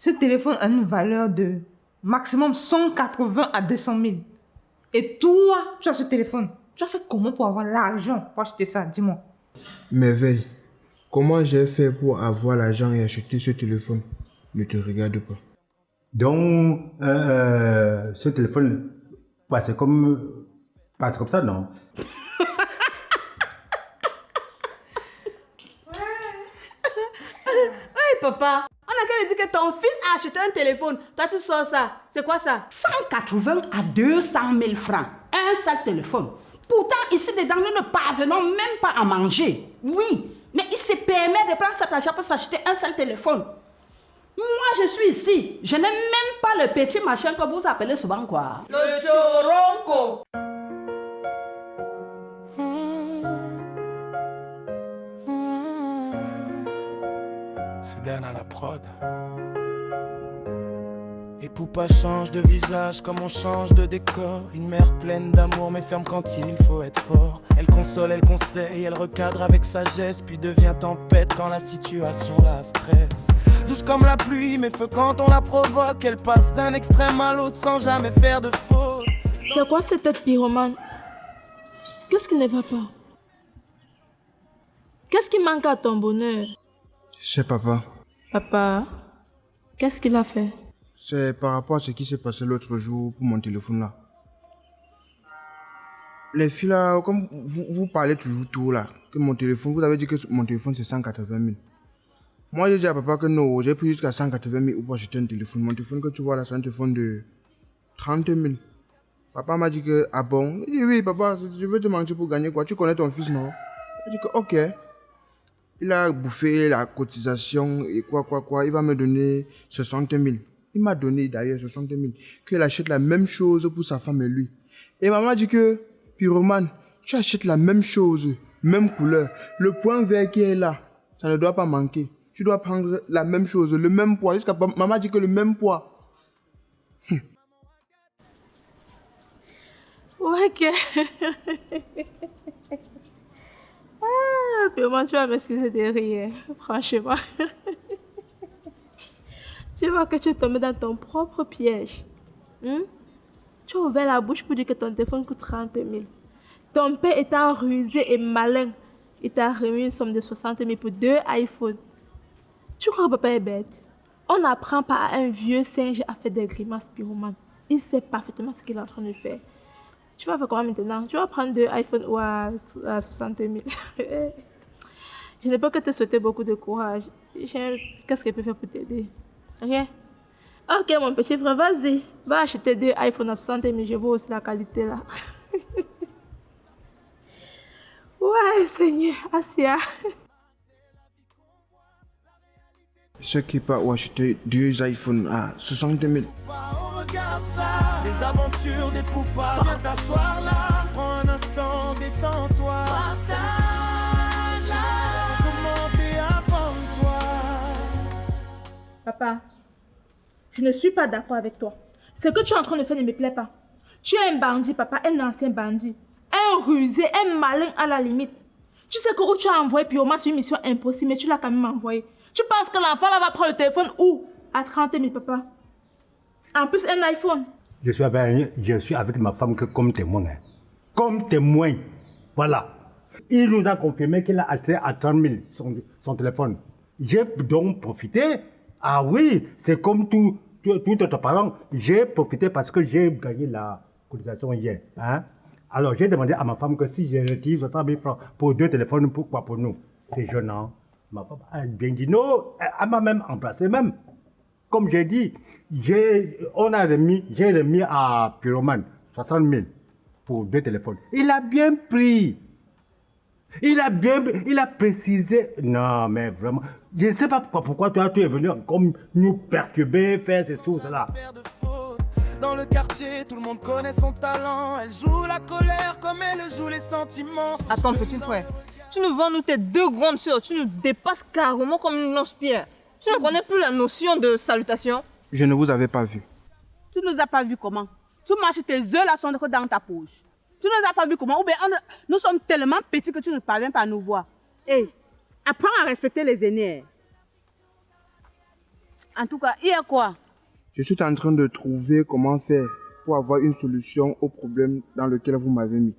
Ce téléphone a une valeur de maximum 180 à 200 000. Et toi, tu as ce téléphone. Tu as fait comment pour avoir l'argent pour acheter ça? Dis-moi. Merveille, comment j'ai fait pour avoir l'argent et acheter ce téléphone? Ne te regarde pas. Donc, ce téléphone, bah, c'est comme ça, non? Hey papa, on a qu'à lui dire que ton fils a acheté un téléphone. Toi tu sors ça. C'est quoi ça? 180 à 200 000 francs. Un seul téléphone. Pourtant, ici dedans, nous ne parvenons même pas à manger. Oui, mais il se permet de prendre cet argent pour s'acheter un seul téléphone. Moi, je suis ici. Je n'ai même pas le petit machin que vous appelez souvent quoi. Le choronco. C'est Dan à la prod. Et Poupa change de visage comme on change de décor. Une mère pleine d'amour mais ferme quand il faut être fort. Elle console, elle conseille, elle recadre avec sagesse. Puis devient tempête quand la situation la stresse. Douce comme la pluie mais feu quand on la provoque. Elle passe d'un extrême à l'autre sans jamais faire de faute. C'est quoi cette tête pyromane? Qu'est-ce qui ne va pas? Qu'est-ce qui manque à ton bonheur? C'est papa. Papa, qu'est-ce qu'il a fait? C'est par rapport à ce qui s'est passé l'autre jour pour mon téléphone là. Les filles là, comme vous parlez toujours tout là, que mon téléphone, vous avez dit que mon téléphone c'est 180 000. Moi j'ai dit à papa que non, j'ai pris jusqu'à 180 000 pour acheter un téléphone. Mon téléphone que tu vois là, c'est un téléphone de 30 000. Papa m'a dit que, ah bon? Il dit oui papa, je veux te mentir pour gagner quoi? Tu connais ton fils non? Il dit que ok. Il a bouffé la cotisation et quoi, il va me donner 60 000. Il m'a donné d'ailleurs 60 000. Qu'il achète la même chose pour sa femme et lui. Et maman dit que, Pyromane, tu achètes la même chose, même couleur. Le point vert qui est là, ça ne doit pas manquer. Tu dois prendre la même chose, le même poids. Jusqu'à maman dit que le même poids. Ouais, que... Ah, Pyromane, tu vas m'excuser de rire, franchement. Tu vois que tu es tombé dans ton propre piège. Tu as ouvert la bouche pour dire que ton téléphone coûte 30 000. Ton père étant rusé et malin, il t'a remis une somme de 60 000 pour 2 iPhones. Tu crois que papa est bête? On n'apprend pas à un vieux singe à faire des grimaces, Pyromane. Il sait parfaitement ce qu'il est en train de faire. Tu vas faire comment maintenant? Tu vas prendre 2 iPhones ou à 60 000. Je ne peux que te souhaiter beaucoup de courage. Qu'est-ce que je peux faire pour t'aider? Rien. Ok, mon petit frère, vas-y. Va acheter 2 iPhones à 60 000. Je vois aussi la qualité là. Ouais, Seigneur. Asia. Ceux qui peuvent acheter 2 iPhones à 60 000. On regarde ça, les aventures des Poupas. Viens t'asseoir là, prends un instant, détends-toi. Comment t'es avant toi? Papa, je ne suis pas d'accord avec toi. Ce que tu es en train de faire ne me plaît pas. Tu es un bandit, papa, un ancien bandit. Un rusé, un malin à la limite. Tu sais que où tu as envoyé Pyromane sur une mission impossible, mais tu l'as quand même envoyé. Tu penses que l'enfant là va prendre le téléphone où? À 30 000, papa. En plus, un iPhone. Je suis avec ma femme que comme témoin. Hein. Comme témoin. Voilà. Il nous a confirmé qu'il a acheté à 30 000 son téléphone. J'ai donc profité. Ah oui, c'est comme tout autre parent. J'ai profité parce que j'ai gagné la cotisation hier. Hein? Alors j'ai demandé à ma femme que si je retire 60 000 francs pour 2 téléphones, pourquoi pour nous? C'est gênant. Ma femme a bien dit non. Elle m'a même emplacé même. Comme j'ai dit, j'ai remis à Pyromane 60 000 pour 2 téléphones. Il a bien pris. Il a précisé. Non, mais vraiment. Je ne sais pas pourquoi toi, tu es venu comme nous perturber, faire tout cela. Dans le quartier, tout le monde connaît son talent. Elle joue la colère comme elle joue les sentiments. Attends, petit frère. Tu nous vends, nous, tes 2 grandes sœurs. Tu nous dépasses carrément comme une lance-pierre. Tu ne connais plus la notion de salutation? Je ne vous avais pas vu. Tu nous as pas vu comment? Tu marches tes œufs là sont dans ta poche. Tu nous as pas vu comment? Ou bien nous sommes tellement petits que tu ne parviens pas à nous voir. Hé, apprends à respecter les aînés. En tout cas, il y a quoi? Je suis en train de trouver comment faire pour avoir une solution au problème dans lequel vous m'avez mis.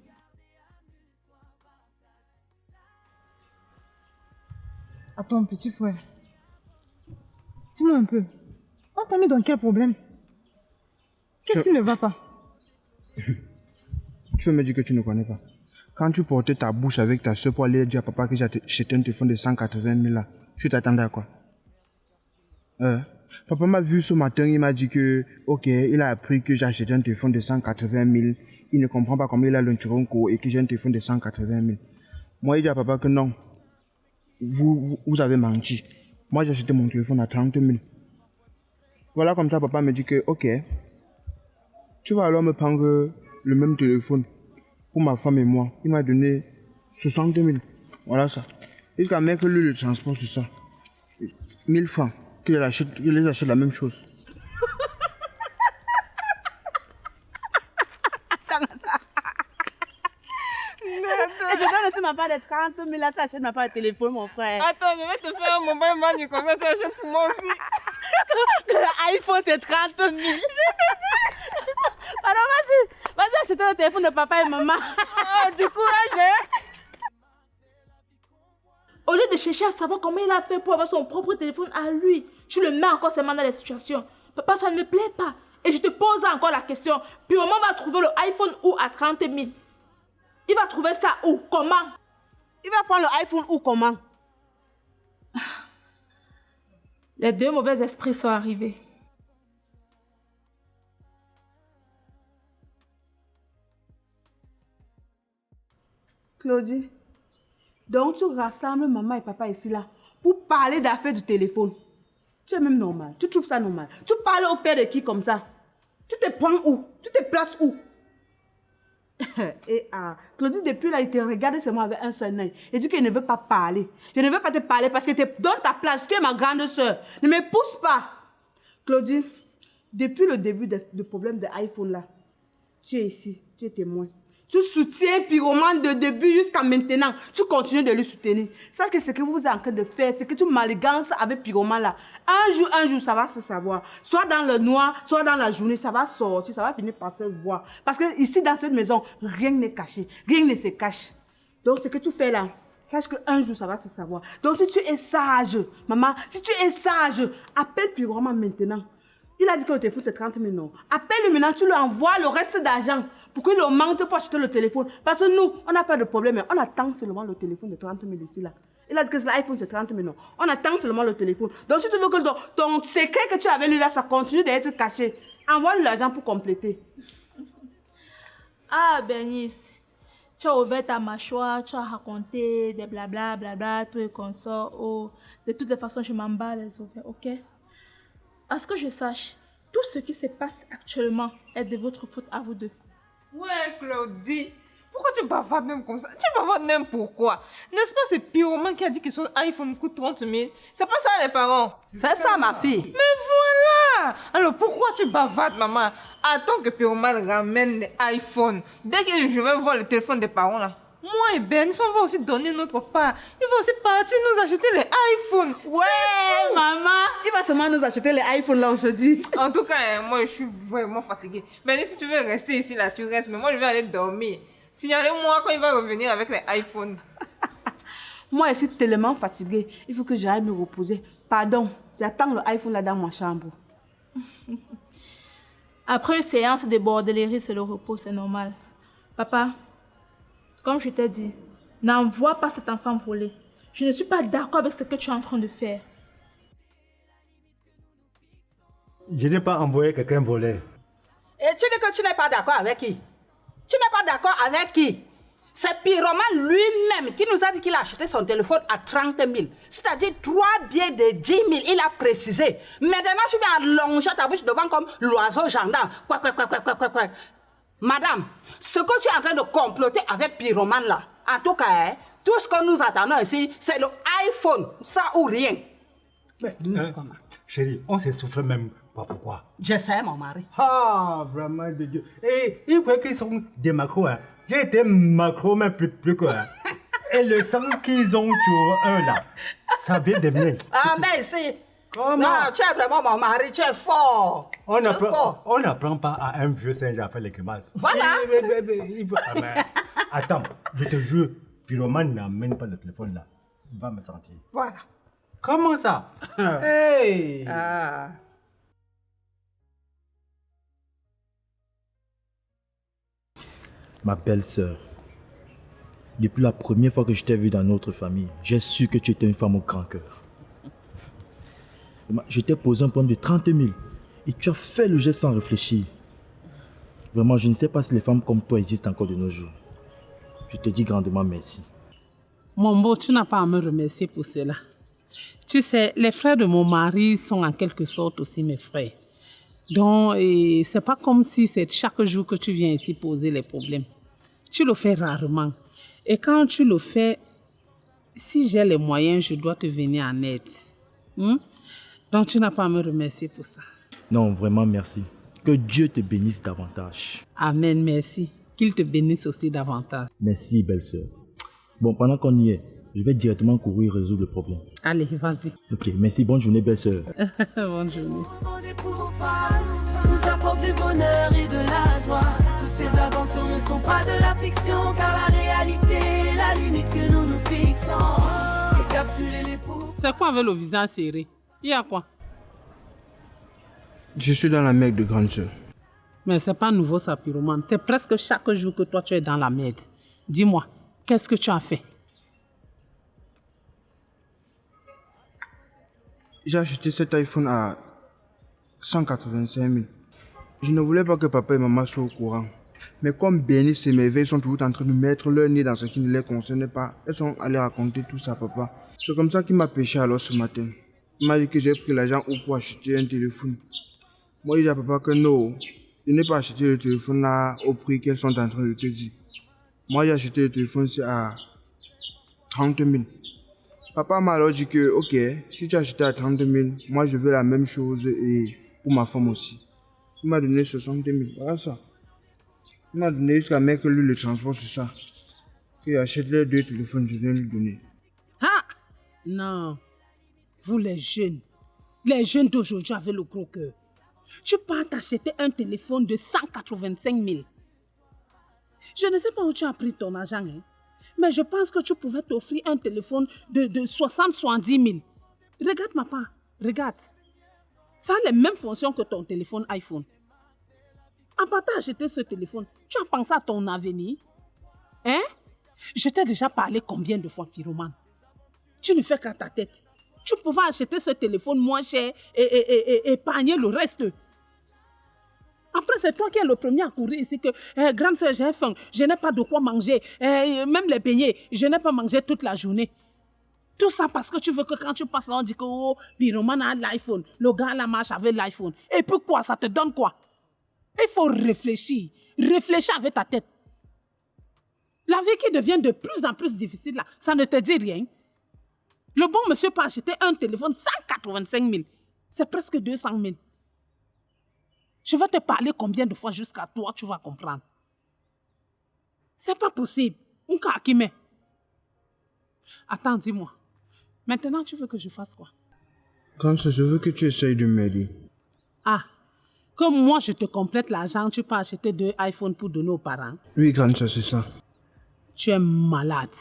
Attends, petit frère. Dis-moi un peu. On t'a mis dans quel problème? Qu'est-ce qui ne va pas? Tu veux me dire que tu ne connais pas? Quand tu portais ta bouche avec ta soeur pour aller dire à papa que j'ai acheté un téléphone de 180 000 là, tu t'attendais à quoi? Papa m'a vu ce matin, il m'a dit que, ok, il a appris que j'ai acheté un téléphone de 180 000. Il ne comprend pas comment il a l'Unturonco et que j'ai un téléphone de 180 000. Moi, il dit à papa que non. Vous avez menti. Moi, j'ai acheté mon téléphone à 30 000. Voilà, comme ça, papa me dit que, ok, tu vas alors me prendre le même téléphone pour ma femme et moi. Il m'a donné 60 000. Voilà ça. Jusqu'à mettre lui le transport sur ça. 1000 francs. Que je les achète la même chose. Et tu dois laisser ma part de 30 000 là, tu achètes ma part de téléphone, mon frère. Attends, je vais te faire un mobile money comme ça, tu achètes pour moi aussi. L'iPhone, c'est 30 000. Alors, vas-y acheter le téléphone de papa et maman. Ah, du courage, hein? Au lieu de chercher à savoir comment il a fait pour avoir son propre téléphone à lui, tu le mets encore seulement dans les situations. Papa, ça ne me plaît pas. Et je te pose encore la question. Puis maman va trouver le iPhone où à 30 000? Il va trouver ça où? Comment? Il va prendre le iPhone où? Comment? Les deux mauvais esprits sont arrivés. Claudie, donc tu rassembles maman et papa ici là pour parler d'affaires du téléphone. Tu es même normal. Tu trouves ça normal? Tu parles au père de qui comme ça? Tu te prends où? Tu te places où? Et Claudie, depuis là, il te regarde seulement avec un seul œil. Il dit qu'il ne veut pas parler. Je ne veux pas te parler parce que tu es dans ta place. Tu es ma grande soeur. Ne me pousse pas. Claudie, depuis le début du problème de l'iPhone là, tu es ici, tu es témoin. Tu soutiens Pyromane de début jusqu'à maintenant. Tu continues de lui soutenir. Sache que ce que vous êtes en train de faire, c'est que tu manigances avec Pyromane là. Un jour, ça va se savoir. Soit dans le noir, soit dans la journée, ça va sortir, ça va finir par se voir. Parce que ici, dans cette maison, rien n'est caché. Rien ne se cache. Donc, ce que tu fais là, sache qu'un jour, ça va se savoir. Donc, si tu es sage, maman, si tu es sage, appelle Pyromane maintenant. Il a dit que le téléphone, c'est 30 000 non. Appelle-le maintenant, tu lui envoies le reste d'argent pour qu'il le manque pour acheter le téléphone. Parce que nous, on n'a pas de problème. On attend seulement le téléphone de 30 000 ici, là. Il a dit que l'iPhone, c'est 30 000 non. On attend seulement le téléphone. Donc, si tu veux que ton secret que tu avais lu là, ça continue d'être caché, envoie-lui l'argent pour compléter. Ah, Bernice, tu as ouvert ta mâchoire, tu as raconté des blabla, blabla, tout et consort. Oh, de toutes les façons, je m'en bats les ovaires, ok? À ce que je sache, tout ce qui se passe actuellement est de votre faute à vous deux. Ouais, Claudie. Pourquoi tu bavardes même comme ça? Tu bavardes même pourquoi? N'est-ce pas c'est Pyromane qui a dit que son iPhone coûte 30 000? C'est pas ça les parents? C'est ça, ma fille. Mais voilà! Alors pourquoi tu bavardes, maman? Attends que Pyromane ramène l'iPhone. Dès que je vais voir le téléphone des parents là, moi et Bernice, on va aussi donner notre part. Il va aussi partir nous acheter les iPhones. Ouais, maman, il va seulement nous acheter les iPhones là aujourd'hui. En tout cas, moi je suis vraiment fatiguée. Bernice, si tu veux rester ici là, tu restes. Mais moi je vais aller dormir. Signalez-moi quand il va revenir avec les iPhones. Moi, je suis tellement fatiguée. Il faut que j'aille me reposer. Pardon, j'attends le iPhone là dans ma chambre. Après une séance de bordellerie, c'est le repos, c'est normal. Papa, comme je t'ai dit, n'envoie pas cet enfant voler. Je ne suis pas d'accord avec ce que tu es en train de faire. Je n'ai pas envoyé quelqu'un voler. Et tu dis que tu n'es pas d'accord avec qui? Tu n'es pas d'accord avec qui? C'est Pyromane lui-même qui nous a dit qu'il a acheté son téléphone à 30 000. C'est-à-dire 3 billets de 10 000, il a précisé. Maintenant, tu viens allonger ta bouche devant comme l'oiseau gendarme. Quoi. Madame, ce que tu es en train de comploter avec Pyromane là, en tout cas, tout ce que nous attendons ici, c'est le iPhone, ça ou rien. Mais, chérie, on se souffle même pas pourquoi. Je sais, mon mari. Ah, vraiment de Dieu. Et ils croient qu'ils sont des macros. Hein. J'ai été macro, mais plus quoi. Et le sang qu'ils ont sur eux là, ça vient de miens. Ah, mais si. Comment? Non, tu es vraiment mon mari, tu es fort. On Tu es fort. n'apprend pas à un vieux singe à faire les grimaces. Voilà. Attends, je te jure, Pyromane n'amène pas le téléphone là. Il va me sentir. Voilà. Comment ça? Hey! Ah. Ma belle-sœur, depuis la première fois que je t'ai vue dans notre famille, j'ai su que tu étais une femme au grand cœur. Je t'ai posé un problème de 30 000 et tu as fait le geste sans réfléchir. Vraiment, je ne sais pas si les femmes comme toi existent encore de nos jours. Je te dis grandement merci. Mon beau, tu n'as pas à me remercier pour cela. Tu sais, les frères de mon mari sont en quelque sorte aussi mes frères. Donc, c'est pas comme si c'est chaque jour que tu viens ici poser les problèmes. Tu le fais rarement. Et quand tu le fais, si j'ai les moyens, je dois te venir en aide. Donc, tu n'as pas à me remercier pour ça. Non, vraiment merci. Que Dieu te bénisse davantage. Amen, merci. Qu'il te bénisse aussi davantage. Merci, belle-sœur. Bon, pendant qu'on y est, je vais directement courir résoudre le problème. Allez, vas-y. Ok, merci. Bonne journée, belle-sœur. Bonne journée. Nous apporte du bonheur et de la joie. Toutes ces aventures ne sont pas de la fiction, car la réalité est la limite que nous nous fixons. Les capsules et les poux. C'est quoi avec le visage serré? Il y a quoi? Je suis dans la merde de grande sœur. Mais c'est pas nouveau ça, Pyromane. C'est presque chaque jour que toi tu es dans la merde. Dis-moi, qu'est-ce que tu as fait? J'ai acheté cet iPhone à 185 000. Je ne voulais pas que papa et maman soient au courant. Mais comme Bénice et Merveille sont toujours en train de mettre leur nez dans ce qui ne les concerne pas, elles sont allées raconter tout ça à papa. C'est comme ça qu'il m'a pêché alors ce matin. Il m'a dit que j'ai pris l'argent pour acheter un téléphone. Moi, j'ai dit à papa que non, je n'ai pas acheté le téléphone là au prix qu'elles sont en train de te dire. Moi, j'ai acheté le téléphone à 30 000. Papa m'a alors dit que, ok, si tu as acheté à 30 000, moi je veux la même chose et pour ma femme aussi. Il m'a donné 60 000, voilà ça. Il m'a donné jusqu'à mettre que lui le transport sur ça. Il achète les 2 téléphones, je viens lui donner. Ah! Non. Vous les jeunes d'aujourd'hui avec le gros cœur. Tu pars t'acheter un téléphone de 185 000. Je ne sais pas où tu as pris ton argent, hein? Mais je pense que tu pouvais t'offrir un téléphone de 60-70 000. Regarde ma part, regarde. Ça a les mêmes fonctions que ton téléphone iPhone. En partant acheter ce téléphone, tu as pensé à ton avenir? Hein? Je t'ai déjà parlé combien de fois, Pyromane? Tu ne fais qu'à ta tête. Tu pouvais acheter ce téléphone moins cher et épargner le reste. Après, c'est toi qui es le premier à courir ici que grande soeur, j'ai faim, je n'ai pas de quoi manger. Même les beignets, je n'ai pas mangé toute la journée. Tout ça parce que tu veux que quand tu passes là, on dit que oh, Pyromane a l'iPhone, le gars la marche avec l'iPhone. Et puis quoi, ça te donne quoi? Il faut réfléchir. Réfléchir avec ta tête. La vie qui devient de plus en plus difficile là, ça ne te dit rien. Le bon monsieur peut acheter un téléphone 185 000. C'est presque 200 000. Je vais te parler combien de fois jusqu'à toi, tu vas comprendre. C'est pas possible. Attends, dis-moi. Maintenant, tu veux que je fasse quoi? Quand ça, je veux que tu essayes de m'aider. Ah, comme moi, je te complète l'argent, tu peux acheter 2 iPhones pour donner aux parents. Oui, grande sœur, c'est ça. Tu es malade.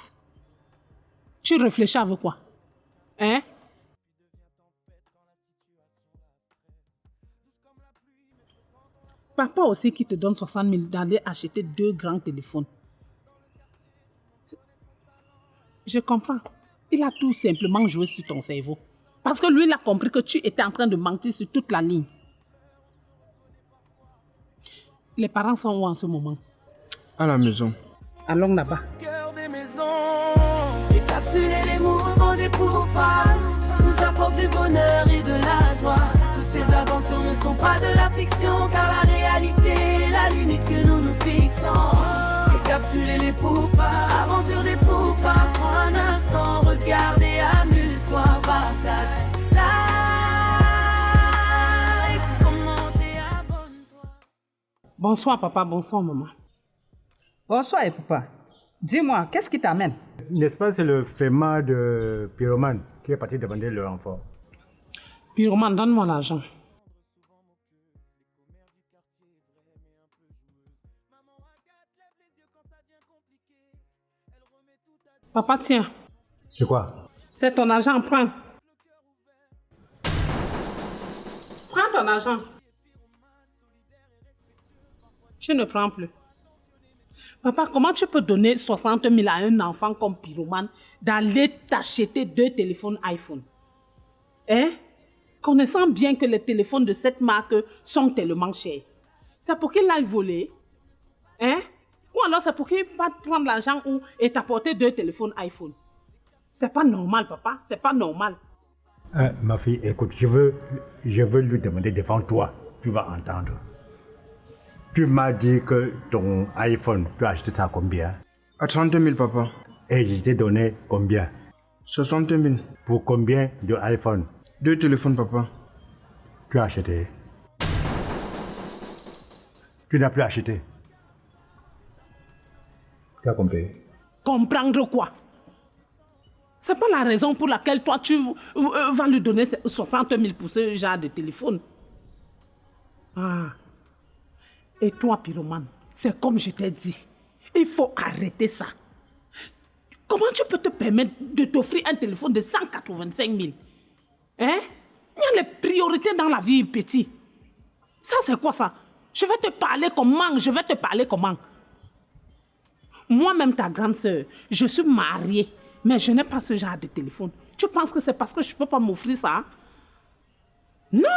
Tu réfléchis avec quoi? Hein? Papa aussi qui te donne 60 000 d'aller acheter 2 grands téléphones. Je comprends. Il a tout simplement joué sur ton cerveau. Parce que lui, il a compris que tu étais en train de mentir sur toute la ligne. Les parents sont où en ce moment? À la maison. Allons là-bas. Cœur des maisons. Les capsules et les mouvements des pourparts nous apportent du bonheur et de la joie. Toutes ces aventures ne sont pas de la fiction, car la réalité est la limite que nous nous fixons. Les capsules et les pourparts, aventure des pourparts. Prends un instant, regarde et amuse-toi, partage. Like, commente et abonne-toi. Bonsoir papa, bonsoir maman. Bonsoir, papa. Dis-moi, qu'est-ce qui t'amène? N'est-ce pas, c'est le FEMA de Pyromane qui est parti demander le renfort. Pyroman, donne-moi l'argent. Papa, tiens. C'est quoi? C'est ton argent, prends. Prends ton argent. Je ne prends plus. Papa, comment tu peux donner 60 000 à un enfant comme Pyroman d'aller t'acheter 2 téléphones iPhone? Hein? Connaissant bien que les téléphones de cette marque sont tellement chers. C'est pour qu'il aille voler? Hein? Ou alors c'est pour qu'il va prendre l'argent et t'apporter 2 téléphones iPhone? C'est pas normal, papa. C'est pas normal. Ma fille, écoute, je veux lui demander devant toi. Tu vas entendre. Tu m'as dit que ton iPhone, tu as acheté ça à combien? À 30 000, papa. Et je t'ai donné combien? 60 000. Pour combien de iPhone? 2 téléphones, papa. Tu as acheté. Tu n'as plus acheté. Tu as compris? Comprendre quoi? C'est pas la raison pour laquelle toi, tu vas lui donner 60 000 pour ce genre de téléphone. Ah. Et toi, Pyroman, c'est comme je t'ai dit. Il faut arrêter ça. Comment tu peux te permettre de t'offrir un téléphone de 185 000? Hein? Il y a les priorités dans la vie, petit. Ça, c'est quoi ça? Je vais te parler comment? Moi-même, ta grande sœur, je suis mariée, mais je n'ai pas ce genre de téléphone. Tu penses que c'est parce que je ne peux pas m'offrir ça? Non,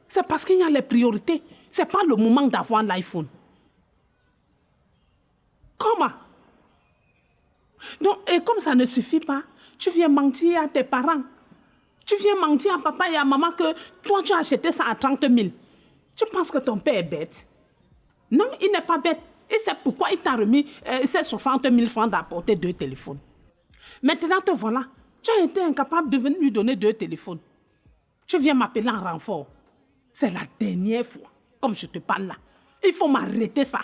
c'est parce qu'il y a les priorités. Ce n'est pas le moment d'avoir l'iPhone. Comment? Donc, et comme ça ne suffit pas, tu viens mentir à tes parents. Tu viens mentir à papa et à maman que toi, tu as acheté ça à 30 000. Tu penses que ton père est bête? Non, il n'est pas bête. Et c'est pourquoi il t'a remis ces 60 000 francs d'apporter 2 téléphones. Maintenant, te voilà. Tu as été incapable de venir lui donner 2 téléphones. Tu viens m'appeler en renfort. C'est la dernière fois, comme je te parle là. Il faut m'arrêter ça.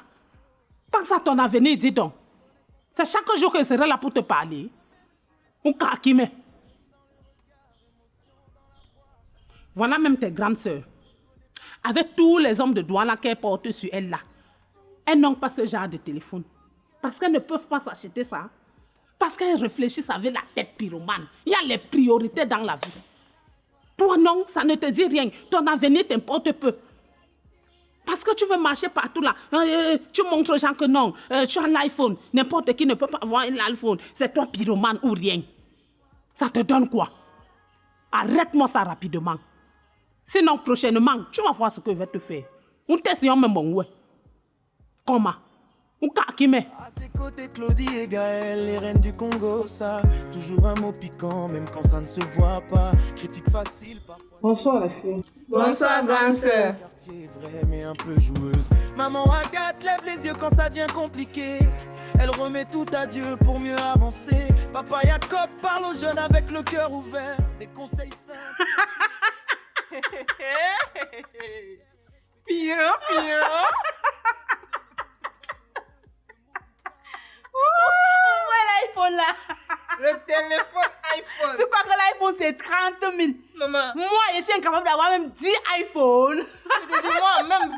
Pense à ton avenir, dis donc. C'est chaque jour que je serai là pour te parler. Ou kakime. Voilà même tes grandes sœurs. Avec tous les hommes de douane qu'elles portent sur elles là. Elles n'ont pas ce genre de téléphone. Parce qu'elles ne peuvent pas s'acheter ça. Parce qu'elles réfléchissent avec la tête pyromane. Il y a les priorités dans la vie. Toi non, ça ne te dit rien. Ton avenir t'importe peu. Parce que tu veux marcher partout là. Tu montres aux gens que non. Tu as l'iPhone. N'importe qui ne peut pas avoir l'iPhone. C'est toi pyromane ou rien. Ça te donne quoi? Arrête-moi ça rapidement. Sinon, prochainement, tu vas voir ce que je vais te faire. On t'essayons même mon ouais. Comment? Ou kakime? À ses côtés, Claudie et Gaël, les reines du Congo, ça. Toujours un mot piquant, même quand ça ne se voit pas. Critique facile parfois. Bonsoir la fille. Bonsoir, grande sœur. Quartier vrai, mais un peu joueuse. Maman Agathe lève les yeux quand ça devient compliqué. Elle remet tout à Dieu pour mieux avancer. Papa Jacob parle aux jeunes avec le cœur ouvert. Des conseils simples. Piro. L'iPhone là. Le téléphone iPhone. Tu crois que l'iPhone c'est 30 000? Maman. Moi, je suis incapable d'avoir même 10 iPhones. Dis-moi, même 20.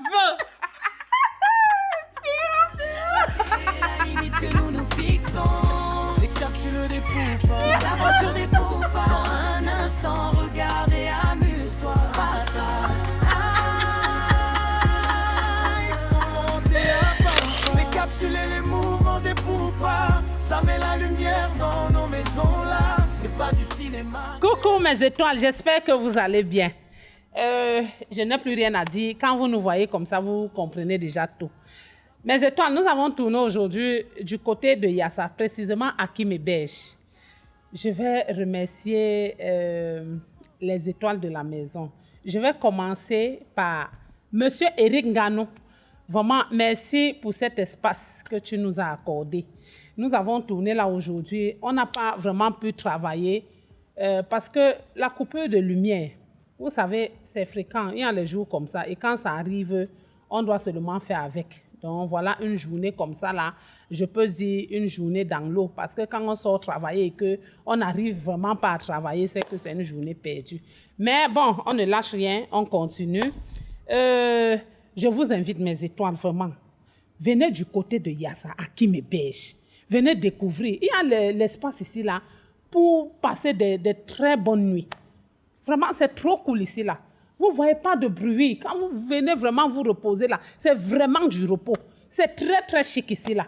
C'est la limite que nous nous fixons. Les capsules des poupées. Les aventures des poupas. Un instant, regarde et amuse-toi. Papa. Comment t'es important. Les capsules et les mouvements des poupas. Ça met la lumière dans nos maisons là. C'est pas du cinéma. Coucou mes étoiles, j'espère que vous allez bien. Je n'ai plus rien à dire. Quand vous nous voyez comme ça, vous comprenez déjà tout. Mes étoiles, nous avons tourné aujourd'hui du côté de Yassa, précisément à Kimébèche. Je vais remercier les étoiles de la maison. Je vais commencer par Monsieur Eric Ngano. Vraiment, merci pour cet espace que tu nous as accordé. Nous avons tourné là aujourd'hui. On n'a pas vraiment pu travailler parce que la coupure de lumière, vous savez, c'est fréquent. Il y a les jours comme ça. Et quand ça arrive, on doit seulement faire avec. Donc voilà une journée comme ça là, je peux dire une journée dans l'eau parce que quand on sort travailler et que on n'arrive vraiment pas à travailler, c'est que c'est une journée perdue. Mais bon, on ne lâche rien, on continue. Je vous invite mes étoiles vraiment. Venez du côté de Yassa, à Kimé-Beige. Venez découvrir. Il y a l'espace ici là pour passer des très bonnes nuits. Vraiment, c'est trop cool ici là. Vous ne voyez pas de bruit. Quand vous venez vraiment vous reposer là, c'est vraiment du repos. C'est très, très chic ici là.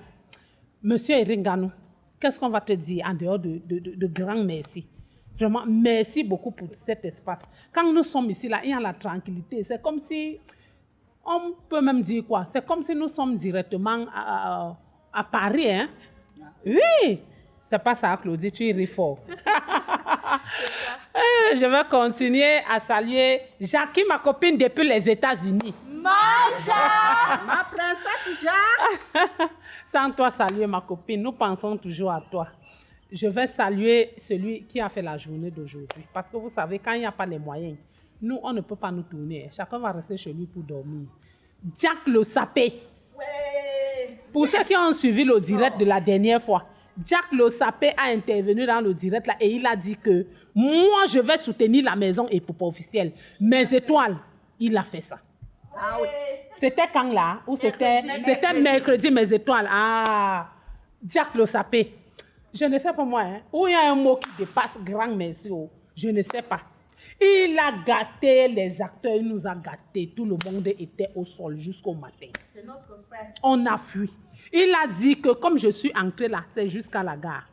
Monsieur Eringano, qu'est-ce qu'on va te dire en dehors de grand merci? Vraiment, merci beaucoup pour cet espace. Quand nous sommes ici là, il y a la tranquillité. C'est comme si, on peut même dire quoi? C'est comme si nous sommes directement à Paris. Hein? Oui, c'est pas ça, Claudie, tu ris fort. Je vais continuer à saluer Jackie, ma copine depuis les États-Unis. Maja, ma princesse Jacques. Sans toi saluer ma copine, nous pensons toujours à toi. Je vais saluer celui qui a fait la journée d'aujourd'hui. Parce que vous savez, quand il n'y a pas les moyens, nous, on ne peut pas nous tourner. Chacun va rester chez lui pour dormir. Jack le sapé. Ouais. Pour ceux qui ont suivi le direct de la dernière fois, Jack le sapé a intervenu dans le direct là et il a dit que moi, je vais soutenir la maison et pour officielle. Mes étoiles, il a fait ça. Ah oui. C'était quand là? Ou c'était mercredi, mes étoiles. Ah, Jack le sapé. Je ne sais pas moi, hein. Où il y a un mot qui dépasse grand merci. Oh. Je ne sais pas. Il a gâté les acteurs, il nous a gâtés. Tout le monde était au sol jusqu'au matin. C'est notre frère. On a fui. Il a dit que comme je suis entrée là, c'est jusqu'à la gare.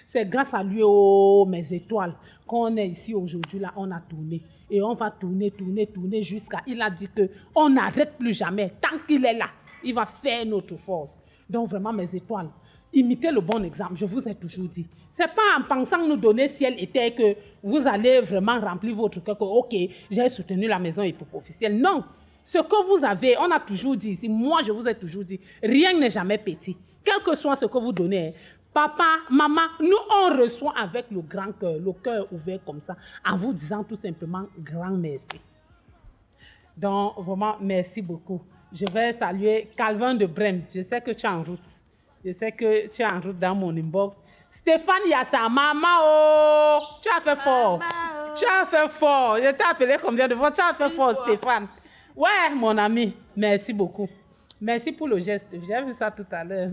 C'est grâce à lui, oh, mes étoiles, qu'on est ici aujourd'hui là, on a tourné. Et on va tourner jusqu'à... Il a dit qu'on n'arrête plus jamais. Tant qu'il est là, il va faire notre force. Donc vraiment, mes étoiles, imitez le bon exemple, je vous ai toujours dit. Ce n'est pas en pensant nous donner ciel et terre que vous allez vraiment remplir votre cœur que, ok, j'ai soutenu la maison et pour officielle. Non, ce que vous avez, on a toujours dit ici, moi je vous ai toujours dit, rien n'est jamais petit. Quel que soit ce que vous donnez, papa, maman, nous on reçoit avec le grand cœur, le cœur ouvert comme ça, en vous disant tout simplement grand merci. Donc vraiment, merci beaucoup. Je vais saluer Calvin de Brême. Je sais que tu es en route. Je sais que tu es en route dans mon inbox. Stéphane Yassa, maman, oh, tu as fait fort. Tu as fait fort. Je t'ai appelé combien de fois? Tu as fait fort, Stéphane. Ouais, mon ami, merci beaucoup. Merci pour le geste. J'ai vu ça tout à l'heure.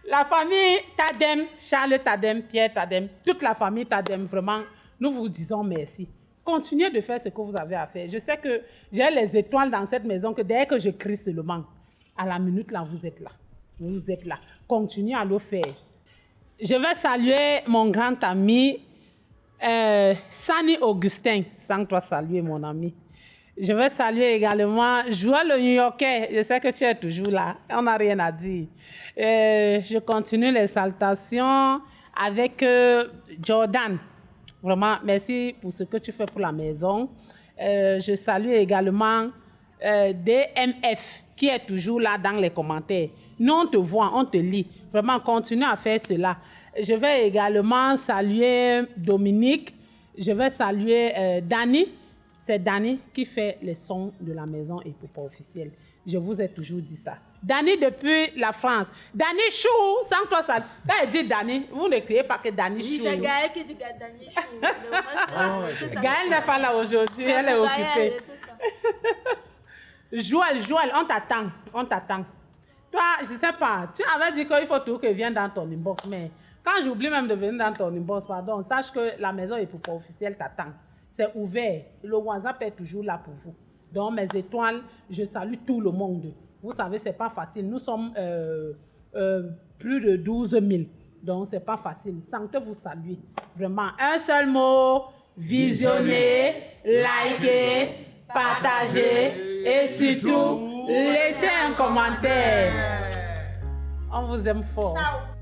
La famille Tadem, Charles Tadem, Pierre Tadem, toute la famille Tadem, vraiment, nous vous disons merci. Continuez de faire ce que vous avez à faire. Je sais que j'ai les étoiles dans cette maison que dès que je crie seulement, à la minute là, vous êtes là. Vous êtes là. Continuez à le faire. Je vais saluer mon grand ami, Sani Augustin, sans toi saluer mon ami. Je vais saluer également Joël le New-Yorkais. Je sais que tu es toujours là. On n'a rien à dire. Je continue les salutations avec Jordan. Vraiment, merci pour ce que tu fais pour la maison. Je salue également DMF qui est toujours là dans les commentaires. Nous, on te voit, on te lit. Vraiment, continue à faire cela. Je vais également saluer Dominique. Je vais saluer Dani. C'est Dani qui fait les sons de la maison et pour pas officiel. Je vous ai toujours dit ça. Dani depuis la France. Dani Chou, sans toi ça. Quand elle dit Dani, vous ne criez pas que Dani Chou. C'est Gaël qui dit Dani Chou. Gaël n'est pas là aujourd'hui, elle est occupée. Joël, on t'attend. On t'attend. Toi, je ne sais pas, tu avais dit qu'il faut tout que vienne dans ton inbox, mais quand j'oublie même de venir dans ton inbox, pardon, sache que la maison est pour pas officielle t'attend. C'est ouvert. Le WhatsApp est toujours là pour vous. Donc, mes étoiles, je salue tout le monde. Vous savez, ce n'est pas facile. Nous sommes plus de 12 000. Donc, ce n'est pas facile. Santé vous salue. Vraiment, un seul mot, visionner, liker, partager et surtout, laissez un commentaire. On vous aime fort. Ciao.